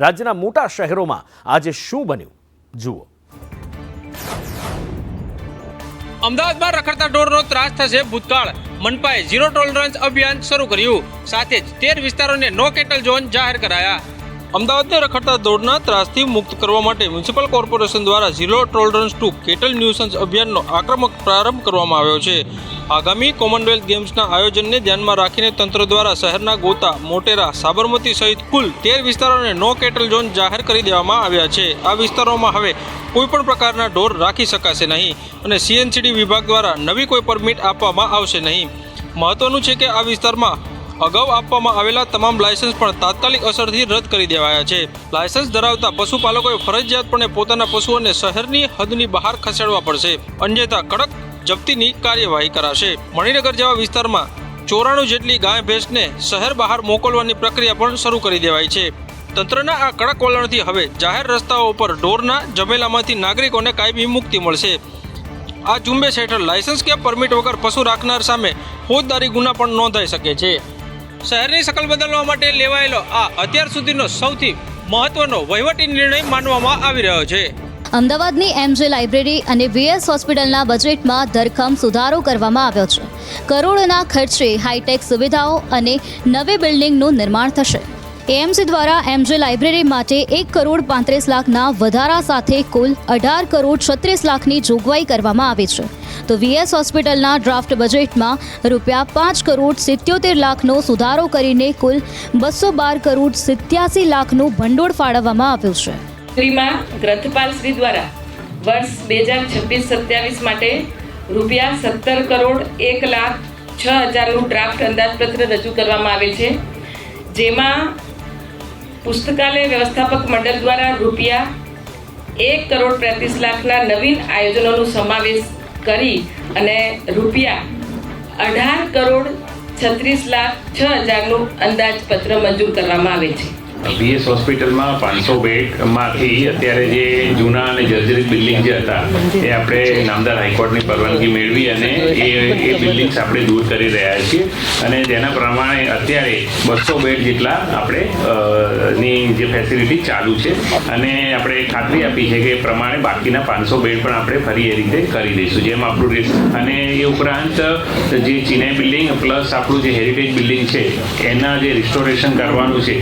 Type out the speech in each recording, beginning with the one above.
રાજ્યના મોટા શહેરોમાં આજે શું બન્યું જુઓ। અમદાવાદમાં રખડતા ઢોરનો ત્રાસ થશે ભૂતકાળ। મનપાએ ઝીરો ટોલરન્સ અભિયાન શરૂ કર્યું। સાથે જ 13 વિસ્તારોને નો કેટલ ઝોન જાહેર કરાયા। અમદાવાદને રખડતા ઢોરના ત્રાસથી મુક્ત કરવા માટે મ્યુનિસિપલ કોર્પોરેશન દ્વારા zero tolerance to cattle nuisance અભિયાનનો આક્રમક પ્રારંભ કરવામાં આવ્યો છે। આગામી કોમનવેલ્થ ગેમ્સના આયોજનને ધ્યાનમાં રાખીને તંત્ર દ્વારા શહેરના ગોતા, મોટેરા, સાબરમતી સહિત કુલ 13 વિસ્તારોને નો કેટલ ઝોન જાહેર કરી દેવામાં આવ્યા છે। આ વિસ્તારોમાં હવે કોઈપણ પ્રકારના ઢોર રાખી શકાશે નહીં અને સીએનસીડી વિભાગ દ્વારા નવી કોઈ પરમિટ આપવામાં આવશે નહીં। મહત્વનું છે કે આ વિસ્તારમાં અગાઉ આપવામાં આવેલા તમામ લાયસન્સ પણ તાત્કાલિક અસરથી રદ કરી દેવાયા છે। લાયસન્સ ધરાવતા પશુપાલકોએ ફરજિયાતપણે પોતાના પશુઓને શહેરની હદની બહાર ખસેડવા પડશે, અન્યથા કડક જપ્તીની કાર્યવાહી કરાશે। મણિનગર જેવા વિસ્તારમાં 94 જેટલી ગાય ભેંસને શહેર બહાર મોકલવાની પ્રક્રિયા પણ શરૂ કરી દેવાઈ છે। તંત્રના આ કડક વલણથી હવે જાહેર રસ્તાઓ પર ઢોરના જમેલામાંથી નાગરિકોને કાયમી મુક્તિ મળશે। આ ઝુંબેશ હેઠળ લાયસન્સ કે પરમિટ વગર પશુ રાખનાર સામે ફોજદારી ગુના પણ નોંધાઈ શકે છે। શહેરની શકલ બદલવા માટે લેવાયેલો આ અત્યાર સુધીનો સૌથી મહત્વનો વહીવટી નિર્ણય માનવામાં આવી રહ્યો છે। અમદાવાદની એમજે લાઇબ્રેરી અને વીએસ હોસ્પિટલના બજેટમાં ધરખમ સુધારો કરવામાં આવ્યો છે। કરોડોના ખર્ચે હાઈટેક સુવિધાઓ અને નવી બિલ્ડિંગનું નિર્માણ થશે। એએમસી દ્વારા એમજે લાઇબ્રેરી માટે 1 કરોડ 35 લાખના વધારા સાથે કુલ 18 કરોડ 36 લાખની જોગવાઈ કરવામાં આવી છે, તો વીએસ હોસ્પિટલના ડ્રાફ્ટ બજેટમાં રૂપિયા 5 કરોડ 77 લાખનો સુધારો કરીને કુલ 212 કરોડ 87 લાખનું ભંડોળ ફાળવવામાં આવ્યું છે। શ્રીમાં ગ્રંથપાલ શ્રી દ્વારા વર્ષ 2026-27 માટે રૂપિયા 17 કરોડ 1 લાખ 6,000નું ડ્રાફ્ટ અંદાજપત્ર રજૂ કરવામાં આવે છે, જેમાં પુસ્તકાલય વ્યવસ્થાપક મંડળ દ્વારા રૂપિયા 1 કરોડ 35 લાખના નવીન આયોજનોનો સમાવેશ કરી અને રૂપિયા 18 કરોડ 36 લાખ 6,000નું અંદાજપત્ર મંજૂર કરવામાં આવે છે। વીએસ હોસ્પિટલમાં 500 બેડમાંથી અત્યારે જે જૂના અને જર્જરિત બિલ્ડિંગ જે હતા એ આપણે નામદાર હાઈકોર્ટની પરવાનગી મેળવી અને એ બિલ્ડિંગ્સ આપણે દૂર કરી રહ્યા છીએ અને તેના પ્રમાણે અત્યારે 200 બેડ જેટલા આપણે ની જે ફેસિલિટી ચાલુ છે અને આપણે ખાતરી આપી છે કે એ પ્રમાણે બાકીના 500 બેડ પણ આપણે ફરી એ રીતે કરી દઈશું, જેમ આપણું અને એ ઉપરાંત જે ચિનાઈ બિલ્ડિંગ પ્લસ આપણું જે હેરિટેજ બિલ્ડિંગ છે એના જે રિસ્ટોરેશન કરવાનું છે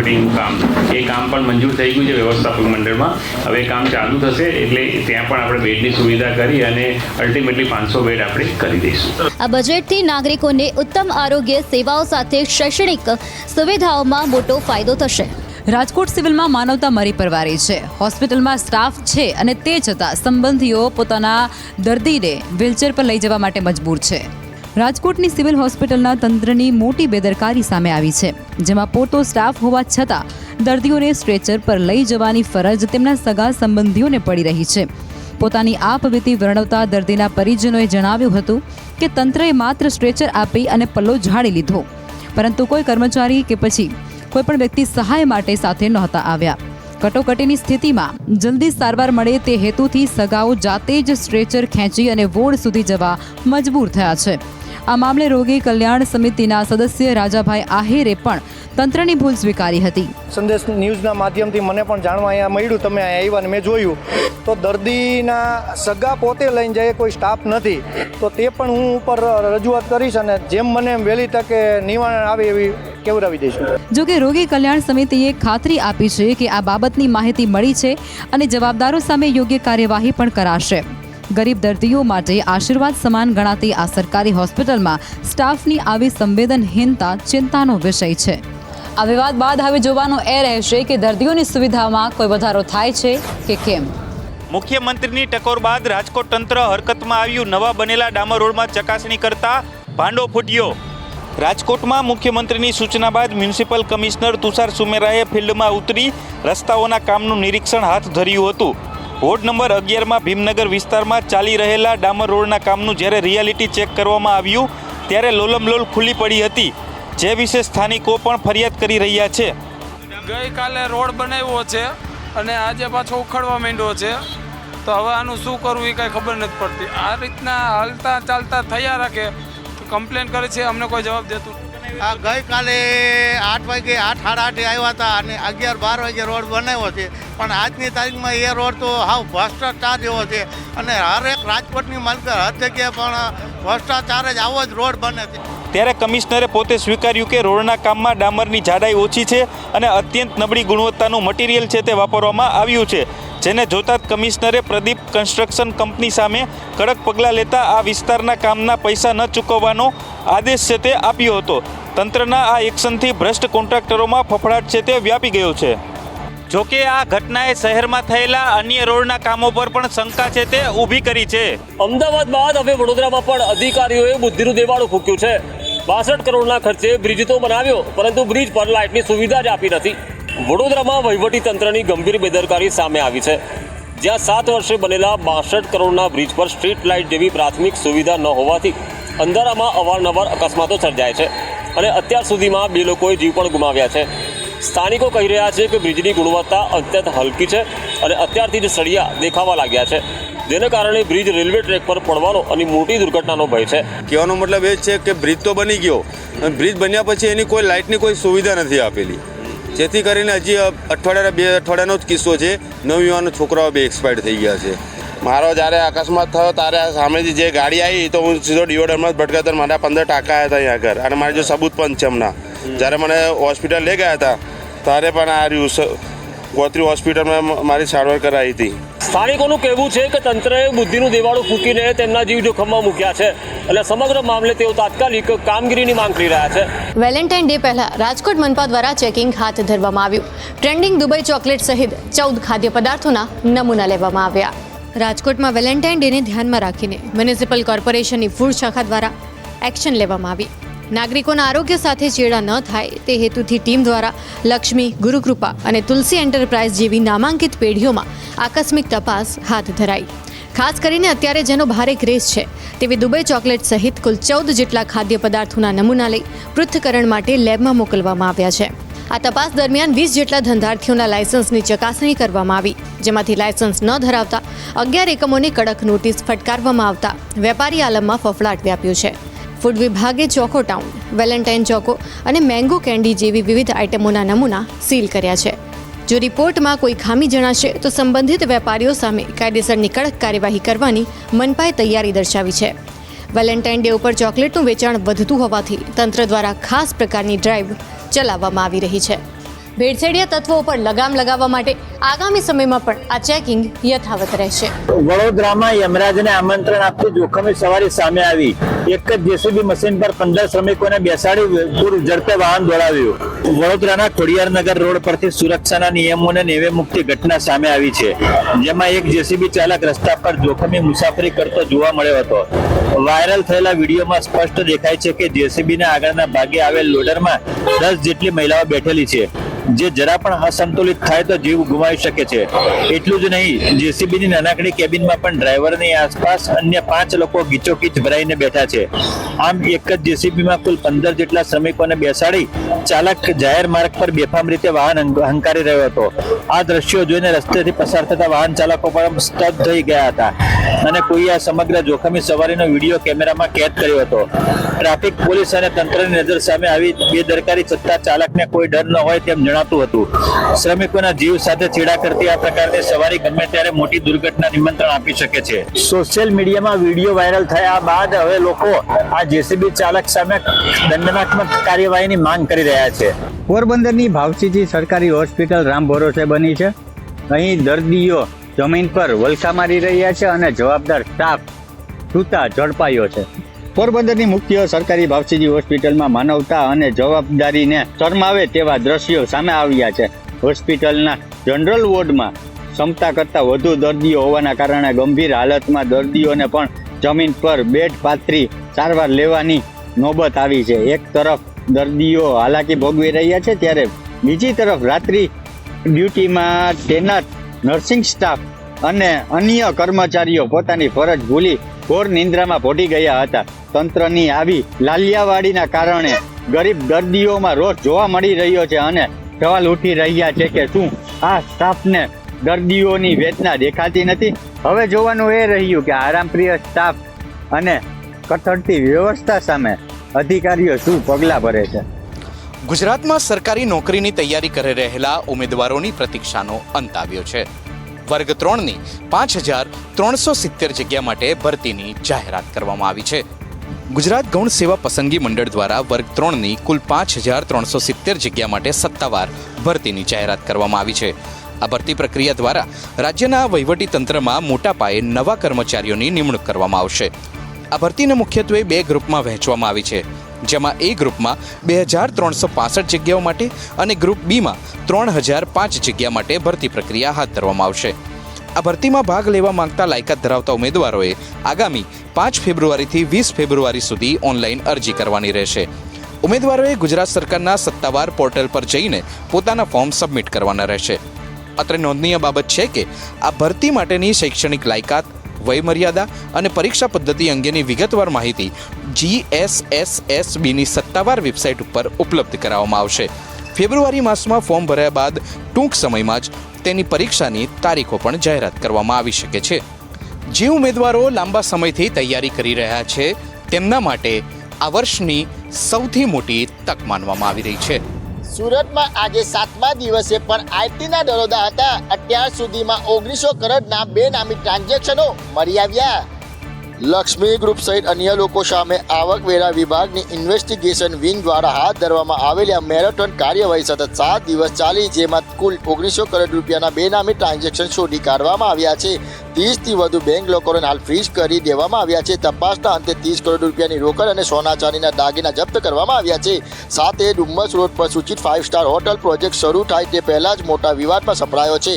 કામ એ કામ પણ મંજૂર થઈ ગયું છે વ્યવસ્થાપક મંડળમાં। હવે કામ ચાલુ થશે એટલે ત્યાં પણ આપણે બેડની સુવિધા કરી અને અલ્ટિમેટલી 500 બેડ આપણે કરી દઈશું। આ બજેટથી નાગરિકોને ઉત્તમ આરોગ્ય સેવાઓ સાથે શૈક્ષણિક સુવિધાઓમાં મોટો ફાયદો થશે। રાજકોટ સિવિલમાં માનવતા મરી પરવારી છે। હોસ્પિટલમાં સ્ટાફ છે અને તે છતાં સંબંધીઓ પોતાના દર્દીને વ્હીલચેર પર લઈ જવા માટે મજબૂર છે। રાજકોટની સિવિલ હોસ્પિટલના તંત્રની મોટી બેદરકારી સામે આવી છે, જેમાં પૂરતો સ્ટાફ હોવા છતાં દર્દીઓને સ્ટ્રેચર પર લઈ જવાની ફરજ તેમના સગા સંબંધીઓને પડી રહી છે। પોતાની આપવીતી વર્ણવતા દર્દીના પરિજનોએ જણાવ્યું હતું કે તંત્રએ માત્ર સ્ટ્રેચર આપી અને પલ્લો ઝાડી લીધો, પરંતુ કોઈ કર્મચારી કે પછી કોઈ પણ વ્યક્તિ સહાય માટે સાથે નહોતા આવ્યા। કટોકટીની સ્થિતિમાં જલ્દી સારવાર મળે તે હેતુથી સગાઓ જાતે જ સ્ટ્રેચર ખેંચી અને વોર્ડ સુધી જવા મજબૂર થયા છે। આ મામલે રોગી કલ્યાણ સમિતિના સદસ્ય રાજાભાઈ આહિરે પણ તંત્રની ભૂલ સ્વીકારી હતી। સંદેશ ન્યૂઝના માધ્યમથી મને પણ જાણવા અહીંયા મળ્યું, તમે અહીંયા આવ્યા અને મેં જોયું તો દર્દીના સગા પોતે લઈને જાય, કોઈ સ્ટાફ નથી, તો તે પણ હું ઉપર રજૂઆત કરીશ અને જેમ મને વહેલી તકે નિવારણ આવે એવી કેવડાવી દઈશું। જોકે રોગી કલ્યાણ સમિતિએ ખાતરી આપી છે કે આ બાબતની માહિતી મળી છે અને જવાબદારો સામે યોગ્ય કાર્યવાહી પણ કરાશે। ગરીબ દર્દીઓ માટે આશીર્વાદ સમાન ગણાતી આ સરકારી હોસ્પિટલમાં સ્ટાફની આવી સંવેદનહીનતા ચિંતાનો વિષય છે। આ વિવાદ બાદ હવે જોવાનું એ રહેશે કે દર્દીઓની સુવિધામાં કોઈ વધારો થાય છે કે કેમ। મુખ્યમંત્રીની ટકોર બાદ રાજકોટ તંત્ર હરકતમાં આવ્યું। નવા બનેલા ડામર રોડમાં ચકાસણી કરતા ભાંડો ફૂટ્યો। રાજકોટમાં મુખ્યમંત્રીની સૂચના બાદ મ્યુનિસિપલ કમિશનર તુષાર સુમેરાએ ફિલ્ડમાં ઉતરી રસ્તાઓના કામનું નિરીક્ષણ હાથ ધર્યું હતું। વોર્ડ નંબર 11માં ભીમનગર વિસ્તારમાં ચાલી રહેલા ડામર રોડના કામનું જ્યારે રિયાલિટી ચેક કરવામાં આવ્યું ત્યારે લોલમલોલ ખુલ્લી પડી હતી, જે વિશે સ્થાનિકો પણ ફરિયાદ કરી રહ્યા છે। ગઈકાલે રોડ બનાવ્યો છે અને આજે પાછો ઉખડવા માંડ્યો છે, તો હવે આનું શું કરવું એ કાંઈ ખબર નથી પડતી। આ રીતના હાલતા ચાલતા થયા રાખે, કમ્પ્લેન કરે છે, અમને કોઈ જવાબ દેતું આ ગઈકાલે 8 વાગે 8:30 આવ્યા હતા અને 11-12 વાગે રોડ બનાવ્યો છે, પણ આજની તારીખમાં એ રોડ તો હાવ ભ્રષ્ટાચાર જેવો છે અને હરેક રાજકોટની માલકર હર જગ્યાએ પણ ભ્રષ્ટાચાર જ આવો જ રોડ બને છે. ત્યારે કમિશનરે પોતે સ્વીકાર્યું કે રોડના કામમાં ડામરની જાડાઈ ઓછી છે અને અત્યંત નબળી ગુણવત્તાનું મટીરિયલ છે તે વાપરવામાં આવ્યું છે, જેને જોતા જ કમિશનરે પ્રદીપ કન્સ્ટ્રક્શન કંપની સામે કડક પગલાં લેતા આ વિસ્તારના કામના પૈસા ન ચૂકવવાનો આદેશ છે તે આપ્યો હતો. તંત્રના આ એક્શનથી ભ્રષ્ટ કોન્ટ્રાક્ટરોમાં ફફડાટ છે તે વ્યાપી ગયો છે. જોકે આ ઘટનાએ શહેરમાં થયેલા અન્ય રોડના કામો પર પણ શંકા છે તે ઊભી કરી છે. અમદાવાદ બાદ હવે વડોદરામાં પણ અધિકારીઓએ બુદ્ધિનું દેવાળું ફૂક્યું છે. 62 કરોડના ખર્ચે બ્રિજ તો બનાવ્યો, પરંતુ બ્રિજ પર લાઇટની સુવિધા જ આપી નથી. વડોદરામાં વહીવટી તંત્રની ગંભીર બેદરકારી સામે આવી છે. જ્યાં 7 વર્ષે બનેલા 62 કરોડના બ્રિજ પર સ્ટ્રીટ લાઇટ જેવી પ્રાથમિક સુવિધા ન હોવાથી અંધારામાં અવારનવાર અકસ્માતો સર્જાય છે અને અત્યાર સુધીમાં 2 લોકોએ જીવ પણ ગુમાવ્યા છે. સ્થાનિકો કહી રહ્યા છે કે બ્રિજની ગુણવત્તા અત્યંત હલકી છે અને અત્યારથી જ સળિયા દેખાવા લાગ્યા છે, જેને કારણે બ્રિજ રેલવે ટ્રેક પર પડવાનો અને મોટી દુર્ઘટનાનો ભય છે. કહેવાનો મતલબ એ છે કે બ્રિજ તો બની ગયો, બ્રિજ બન્યા પછી એની કોઈ લાઇટની કોઈ સુવિધા નથી આપેલી, જેથી કરીને હજી 2 અઠવાડિયાનો જ કિસ્સો છે. નવયુવાન છોકરાઓ 2 એક્સપાયર્ડ થઈ ગયા છે. મારો જ્યારે અકસ્માત થયો ત્યારે સામેથી જે ગાડી આવી તો હું સીધો ડિવોડરમાં જ ભટકાતો, મારા 15 ટાંકા હતા અહીંયા આગળ અને મારી જો સબૂત પણ છે હમણાં. જ્યારે મને હોસ્પિટલ લઈ ગયા હતા ત્યારે પણ આ રહ્યું ગોત્રી હોસ્પિટલમાં મારી સારવાર કરાવી હતી. સ્થાનિકોનું કહેવું છે કે તંત્રએ બુદ્ધિનું દેવાળું ફૂંકીને તેમના જીવ જોખમમાં મૂક્યા છે અને સમગ્ર મામલે તેઓ તાત્કાલિક કામગીરીની માંગ કરી રહ્યા છે. વેલેન્ટાઇન ડે પહેલા રાજકોટ મનપા દ્વારા ચેકિંગ હાથ ધરવામાં આવ્યું. ટ્રેન્ડિંગ દુબઈ ચોકલેટ સહિત 14 ખાદ્ય પદાર્થોના નમૂના લેવામાં આવ્યા. રાજકોટમાં વેલેન્ટાઇન ડેને ધ્યાનમાં રાખીને મ્યુનિસિપલ કોર્પોરેશનની ફૂડ શાખા દ્વારા એક્શન લેવામાં આવી. નાગરિકોના આરોગ્ય સાથે ચેડા ન થાય તે હેતુથી ટીમ દ્વારા લક્ષ્મી, ગુરુકૃપા અને તુલસી એન્ટરપ્રાઇઝ જેવી નામાંકિત પેઢીઓમાં આકસ્મિક તપાસ હાથ ધરાઈ. ખાસ કરીને અત્યારે જેનો ભારે ક્રેઝ છે તેવી દુબઈ ચોકલેટ સહિત કુલ 14 જેટલા ખાદ્ય પદાર્થોના નમૂના લઈ પૃથ્થકરણ માટે લેબમાં મોકલવામાં આવ્યા છે. આ તપાસ દરમિયાન 20 જેટલા ધંધાર્થીઓના લાયસન્સની ચકાસણી કરવામાં આવી, જેમાંથી લાયસન્સ ન ધરાવતા 11 એકમોને કડક નોટિસ ફટકારવામાં આવતા વેપારી આલમમાં ફફડાટ વ્યાપ્યો છે. ફૂડ વિભાગે ચોકો ટાઉન, વેલેન્ટાઇન ચોકો અને મેંગો કેન્ડી જેવી વિવિધ આઇટમોના નમૂના સીલ કર્યા છે. જો રિપોર્ટમાં કોઈ ખામી જણાશે તો સંબંધિત વેપારીઓ સામે કાયદેસરની કડક કાર્યવાહી કરવાની મનપાએ તૈયારી દર્શાવી છે. વેલેન્ટાઇન ડે ઉપર ચોકલેટનું વેચાણ વધતું હોવાથી તંત્ર દ્વારા ખાસ પ્રકારની ડ્રાઈવ ચલાવવામાં આવી રહી છે. ભેળસેળિયા તત્વો પર લગામ લગાવવા માટે આગામી સમયમાં પણ આ ચેકિંગ યથાવત રહેશે. વડોદરામાં યમરાજને આમંત્રણ આપતી જોખમી સવારી સામે આવી. એક જ જેસીબી મશીન પર 15 શ્રમિકોને બેસાડી પૂર ઝડપે વાહન દોડાવ્યું. વડોદરાના ખોડિયારનગર રોડ પરથી સુરક્ષાના નિયમોને નેવે મુકતી ઘટના સામે આવી છે, જેમાં એક જેસીબી ચાલક રસ્તા પર જોખમી મુસાફરી કરતો જોવા મળ્યો હતો. વાયરલ થયેલા વિડીયોમાં સ્પષ્ટ દેખાય છે કે જેસીબીના આગળના ભાગે આવેલ લોડરમાં 10 જેટલી મહિલાઓ બેઠેલી છે, જે જરા પણ અસંતુલિત થાય તો જીવ ગુમાવી શકે છે. એટલું જ નહીં, જેસીબીની નાનકડી કેબિનમાં પણ ડ્રાઈવરની આસપાસ અન્ય 5 લોકો ગીચોગીચ ભરાઈને બેઠા છે. આમ એક જ જેસીબીમાં કુલ 15 જેટલા શ્રમિકોને બેસાડી ચાલક જાહેર માર્ગ પર બેફામ રીતે વાહન હંકારી રહ્યો હતો. આ દ્રશ્યો જોઈને રસ્તેથી પસાર થતા વાહન ચાલકો પણ સ્તબ્ધ થઈ ગયા હતા અને કોઈએ આ સમગ્ર જોખમી સવારીનો વિડીયો કેમેરામાં કેદ કર્યો હતો. ટ્રાફિક પોલીસ અને તંત્રની નજર સામે આવી બેદરકારી છતાં ચાલકને કોઈ ડર ન હોય તેમ જણાતું હતું. શ્રમિકોના જીવ સાથે છેડા કરતી આ પ્રકારની સવારી ગમે ત્યારે મોટી દુર્ઘટના નિમંત્રણ આપી શકે છે. સોશિયલ મીડિયામાં વિડીયો વાયરલ થયા બાદ હવે લોકો આ જેસીબી ચાલક સામે દંડનાત્મક કાર્યવાહીની માંગ કરી રહ્યા છે. પોરબંદરની ભાવસીજી સરકારી હોસ્પિટલ રામ ભરોસે બની છે. અહીં દર્દીઓ જમીન પર વલખા મારી રહ્યા છે અને જવાબદાર સ્ટાફ સૂતા ઝડપાયો છે. પોરબંદરની મુખ્ય સરકારી ભાવસીજી હોસ્પિટલમાં માનવતા અને જવાબદારીને શરમાવે તેવા દ્રશ્યો સામે આવ્યા છે. હોસ્પિટલના જનરલ વોર્ડમાં ક્ષમતા કરતાં વધુ દર્દીઓ હોવાના કારણે ગંભીર હાલતમાં દર્દીઓને પણ જમીન પર બેડ પાથરી સારવાર લેવાની નોબત આવી છે. એક તરફ દર્દીઓ હાલાકી ભોગવી રહ્યા છે, ત્યારે બીજી તરફ રાત્રિ ડ્યુટીમાં તૈનાત નર્સિંગ સ્ટાફ અને અન્ય કર્મચારીઓ પોતાની ફરજ ભૂલી ઘોર નિંદ્રામાં ભોટી ગયા હતા. તંત્રની આવી લાલિયાવાડીના કારણે ગરીબ દર્દીઓમાં રોષ જોવા મળી રહ્યો છે અને સવાલ ઉઠી રહ્યા છે કે શું આ સ્ટાફને દર્દીઓની વેદના દેખાતી નથી? હવે જોવાનું એ રહ્યું કે આરામપ્રિય સ્ટાફ અને કથળતી વ્યવસ્થા સામે અધિકારીઓ શું પગલાં ભરે છે? ગુજરાતમાં સરકારી નોકરીની તૈયારી કરી રહેલા ઉમેદવારોની પ્રતીક્ષાનો અંત આવ્યો છે. વર્ગ 3ની 5370 જગ્યા માટે ભરતીની જાહેરાત કરવામાં આવી છે. ગુજરાત ગૌણ સેવા પસંદગી મંડળ દ્વારા વર્ગ 3ની કુલ 5370 જગ્યા માટે સત્તાવાર ભરતીની જાહેરાત કરવામાં આવી છે. આ ભરતી પ્રક્રિયા દ્વારા રાજ્યના વહીવટીતંત્રમાં મોટા પાયે નવા કર્મચારીઓની નિમણૂક કરવામાં આવશે. આ ભરતીને મુખ્યત્વે 2 ગ્રુપમાં વહેંચવામાં આવી છે, જેમાં એ ગ્રુપમાં 2365 જગ્યાઓ માટે અને ગ્રુપ બીમાં 3005 જગ્યા માટે ભરતી પ્રક્રિયા હાથ ધરવામાં આવશે. આ ભરતીમાં ભાગ લેવા માંગતા લાયકાત ધરાવતા ઉમેદવારોએ આગામી 5 ફેબ્રુઆરીથી 20 ફેબ્રુઆરી સુધી ઓનલાઈન અરજી કરવાની રહેશે. ઉમેદવારોએ ગુજરાત સરકારના સત્તાવાર પોર્ટલ પર જઈને પોતાના ફોર્મ સબમિટ કરવાના રહેશે. અત્રે નોંધનીય બાબત છે કે આ ભરતી માટેની શૈક્ષણિક લાયકાત, વયમર્યાદા અને પરીક્ષા પદ્ધતિ અંગેની વિગતવાર માહિતી GSSSBની સત્તાવાર વેબસાઇટ ઉપર ઉપલબ્ધ કરાવવામાં આવશે. ફેબ્રુઆરી માસમાં ફોર્મ ભર્યા બાદ ટૂંક સમયમાં જ તેની પરીક્ષાની તારીખો પણ જાહેરાત કરવામાં આવી શકે છે. જે ઉમેદવારો લાંબા સમયથી તૈયારી કરી રહ્યા છે તેમના માટે આ વર્ષની સૌથી મોટી તક માનવામાં આવી રહી છે. સુરતમાં આજે 7મા દિવસે પણ આઈટીના દરોડા હતા. અત્યાર સુધીમાં 1900 કરોડના બેનામી ટ્રાન્ઝેક્શનો મળી આવ્યા. લક્ષ્મી ગ્રુપ સહિત અન્ય લોકો સામે આવકવેરા વિભાગની ઇન્વેસ્ટિગેશન વિંગ દ્વારા હાથ ધરવામાં આવેલી આ મેરેથોન કાર્યવાહી સતત 7 દિવસ ચાલી, જેમાં કુલ 1900 કરોડ રૂપિયાના બેનામી ટ્રાન્ઝેક્શન શોધી કાઢવામાં આવ્યા છે. 30થી વધુ બેંક લોકોને હાલ ફ્રીઝ કરી દેવામાં આવ્યા છે. તપાસના અંતે 30 કરોડ રૂપિયાની રોકડ અને સોના ચાંદીના દાગીના જપ્ત કરવામાં આવ્યા છે. સાથે ડુમ્મસ રોડ પર સૂચિત 5 સ્ટાર હોટલ પ્રોજેક્ટ શરૂ થાય તે પહેલા જ મોટા વિવાદમાં સપડાયો છે.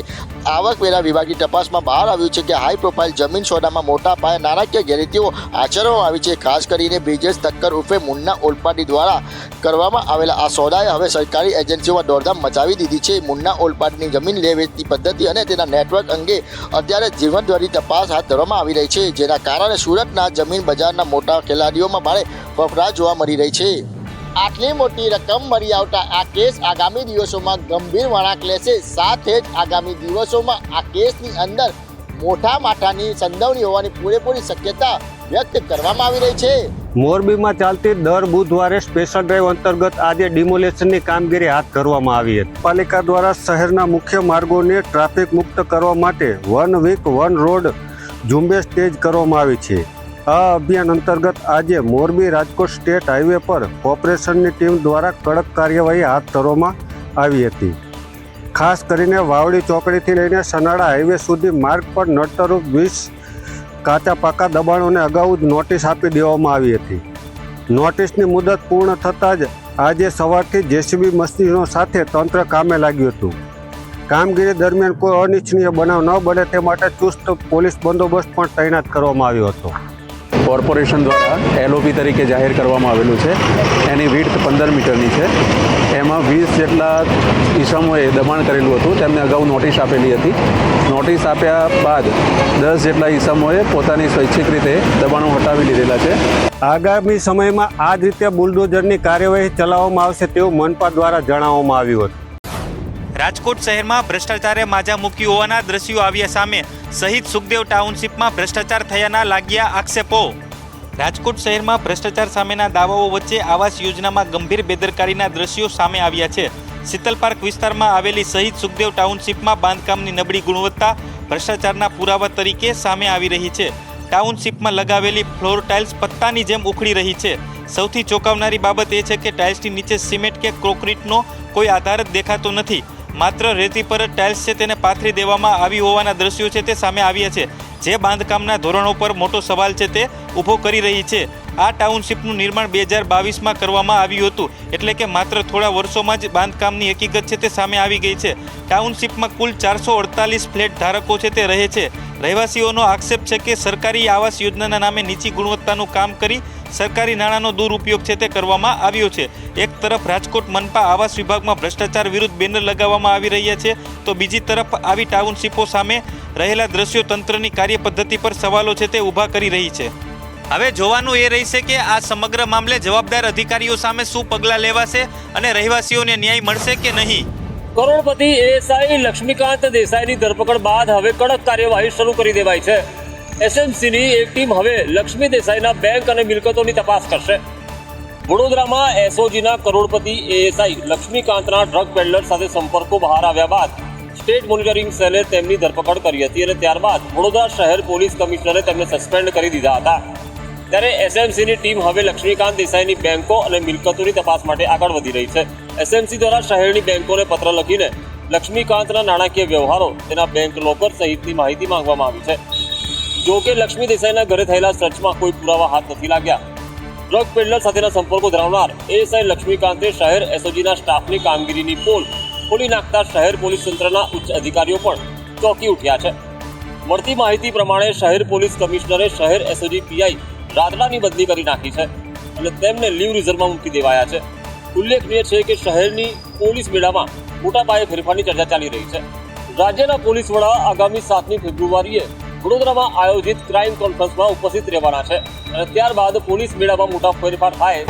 આવકવેરા વિભાગની તપાસમાં બહાર આવ્યું છે કે હાઈ પ્રોફાઇલ જમીન સોદામાં મોટા પાયે નાણાકીય ગેરરીતિઓ આચરવામાં આવી છે. ખાસ કરીને બ્રિજેશ તક્કર ઉર્ફે મુન્ના ઓલપાટી દ્વારા કરવામાં આવેલા આ સોદાએ હવે સરકારી એજન્સીઓમાં દોડધામ મચાવી દીધી છે. મુન્ના ઓલપાટીની જમીન લે વેચની પદ્ધતિ અને તેના નેટવર્ક અંગે અત્યારે જીવનભરી તપાસ હાથ ધરવામાં આવી રહી છે, જેના કારણે સુરતના જમીન બજારના મોટા ખેલાડીઓમાં ભારે ફફડાટ જોવા મળી રહી છે. આટલી મોટી રકમ મળી આવતા આ કેસ આગામી દિવસોમાં ગંભીર વળાંક લેશે. સાથે જ આગામી દિવસોમાં આ કેસની અંદર મોટા માથાની સંડોવણી હોવાની પૂરેપૂરી શક્યતા વ્યક્ત કરવામાં આવી રહી છે. મોરબીમાં ચાલતી દર બુધવારે સ્પેશિયલ ડ્રાઈવ અંતર્ગત આજે ડિમોલેશનની કામગીરી હાથ ધરવામાં આવી હતી. પાલિકા દ્વારા શહેરના મુખ્ય માર્ગોને ટ્રાફિક મુક્ત કરવા માટે 1 વીક 1 રોડ ઝુંબેશ તેજ કરવામાં આવી છે. આ અભિયાન અંતર્ગત આજે મોરબી રાજકોટ સ્ટેટ હાઈવે પર કોર્પોરેશનની ટીમ દ્વારા કડક કાર્યવાહી હાથ ધરવામાં આવી હતી. ખાસ કરીને વાવડી ચોકડીથી લઈને સનાડા હાઈવે સુધી માર્ગ પર નડતરરૂપ 20 કાચા પાકા દબાણોને અગાઉ જ નોટિસ આપી દેવામાં આવી હતી. નોટિસની મુદત પૂર્ણ થતાં જ આજે સવારથી જેસીબી મશીનો સાથે તંત્ર કામે લાગ્યું હતું. કામગીરી દરમિયાન કોઈ અનિચ્છનીય બનાવ ન બને તે માટે ચુસ્ત પોલીસ બંદોબસ્ત પણ તૈનાત કરવામાં આવ્યો હતો. કોર્પોરેશન દ્વારા LOP તરીકે જાહેર કરવામાં આવેલું છે. એની વિડ્થ 15 મીટરની છે. એમાં 20 જેટલા ઈસમોએ દબાણ કરેલું હતું, તેમને અગાઉ નોટિસ આપેલી હતી. નોટિસ આપ્યા બાદ 10 જેટલા ઈસમોએ પોતાની સ્વૈચ્છિક રીતે દબાણો હટાવી લીધેલા છે. આગામી સમયમાં આ જ રીતે બુલડોઝરની કાર્યવાહી ચલાવવામાં આવશે તેવું મનપા દ્વારા જણાવવામાં આવ્યું હતું. રાજકોટ શહેરમાં ભ્રષ્ટાચારે માજા મૂકી હોવાના દ્રશ્યો આવ્યા સામે. શહીદ સુખદેવ ટાઉનશીપમાં ભ્રષ્ટાચાર થયાના લાગ્યા આક્ષેપો. રાજકોટ શહેરમાં ભ્રષ્ટાચાર સામેના દાવાઓ વચ્ચે આવાસ યોજનામાં ગંભીર બેદરકારીના દ્રશ્યો સામે આવ્યા છે. શીતલ પાર્ક વિસ્તારમાં આવેલી શહીદ સુખદેવ ટાઉનશીપમાં બાંધકામની નબળી ગુણવત્તા ભ્રષ્ટાચારના પુરાવા તરીકે સામે આવી રહી છે. ટાઉનશીપમાં લગાવેલી ફ્લોર ટાઇલ્સ પત્તાની જેમ ઉખડી રહી છે. સૌથી ચોંકાવનારી બાબત એ છે કે ટાઇલ્સની નીચે સિમેન્ટ કે કોન્ક્રીટનો કોઈ આધાર જ દેખાતો નથી. માત્ર રેતી પર જ ટાઇલ્સ છે તેને પાથરી દેવામાં આવી હોવાના દ્રશ્યો છે તે સામે આવ્યા છે, જે બાંધકામના ધોરણો પર મોટો સવાલ છે તે ઊભો કરી રહી છે. આ ટાઉનશીપનું નિર્માણ 2022માં કરવામાં આવ્યું હતું, એટલે કે માત્ર થોડા વર્ષોમાં જ બાંધકામની હકીકત છે તે સામે આવી ગઈ છે. ટાઉનશીપમાં કુલ 448 ફ્લેટ ધારકો છે તે રહે છે. રહેવાસીઓનો આક્ષેપ છે કે સરકારી આવાસ યોજનાના નામે નીચી ગુણવત્તાનું કામ કરી સરકારી નાણાંનો દુરુપયોગ છે તે કરવામાં આવ્યો છે. એક તરફ રાજકોટ મનપા આવાસ વિભાગમાં ભ્રષ્ટાચાર વિરુદ્ધ બેનર લગાવવામાં આવી રહ્યા છે, તો બીજી તરફ આવી ટાઉનશીપો સામે રહેલા દ્રશ્યો તંત્રની કાર્યપદ્ધતિ પર સવાલો છે તે ઊભા કરી રહી છે. હવે જોવાનું એ રહેશે કે આ સમગ્ર મામલે જવાબદાર અધિકારીઓ સામે શું પગલાં લેવાશે અને રહેવાસીઓને ન્યાય મળશે કે નહીં. કરોડપતિ ASI લક્ષ્મીકાંત દેસાઈની ધરપકડ બાદ હવે કડક કાર્યવાહી શરૂ કરી દેવાઈ છે. SMCની એક ટીમ હવે લક્ષ્મી દેસાઈના બેંક અને મિલકતોની તપાસ કરશે. વડોદરામાં એસઓજીના કરોડપતિ એએસઆઈ લક્ષ્મીકાંતના ડ્રગ પેડલર સાથે સંપર્કો બહાર આવ્યા બાદ સ્ટેટ મોનિટરિંગ સેલે તેમની ધરપકડ કરી હતી અને ત્યારબાદ વડોદરા શહેર પોલીસ કમિશનરે તેમને સસ્પેન્ડ કરી દીધા હતા. ત્યારે એસએમસીની ટીમ હવે લક્ષ્મીકાંત દેસાઈની બેંકો અને મિલકતોની તપાસ માટે આગળ વધી રહી છે. એસએમસી દ્વારા શહેરની બેંકોને પત્ર લખીને લક્ષ્મીકાંતના નાણાકીય વ્યવહારો, તેના બેંક લોકર સહિતની માહિતી માંગવામાં આવી છે. જો કે લક્ષ્મી દેસાઈના ઘરે થયેલા સર્ચમાં કોઈ પુરાવા હાથ નથી લાગ્યા. ડ્રગ પેડલર સાથેના સંપર્કો ધરાવનાર એએસઆઈ લક્ષ્મીકાંતે શહેર એસઓજીના સ્ટાફની કામગીરીની પોલ ખોલી નાખતા શહેર પોલીસ તંત્રના ઉચ્ચ અધિકારીઓ પણ ચોંકી ઉઠ્યા છે. મળતી માહિતી પ્રમાણે શહેર પોલીસ કમિશનરે શહેર એસઓજી પીઆઈ રાદડાની બદલી કરી નાખી છે અને તેમને લીવ રિઝર્વમાં મૂકી દેવાયા છે. ઉલ્લેખનીય છે કે શહેરની પોલીસ બેડામાં મોટા પાયે ફેરફારની ચર્ચા ચાલી રહી છે. રાજ્યના પોલીસ વડા આગામી 7મી ફેબ્રુઆરીએ વડોદરામાં આયોજિત ક્રાઇમ કોન્ફરન્સમાં ઉપસ્થિત રહેવાના છે અને ત્યારબાદ પોલીસ બેડામાં મોટા ફેરફાર થાય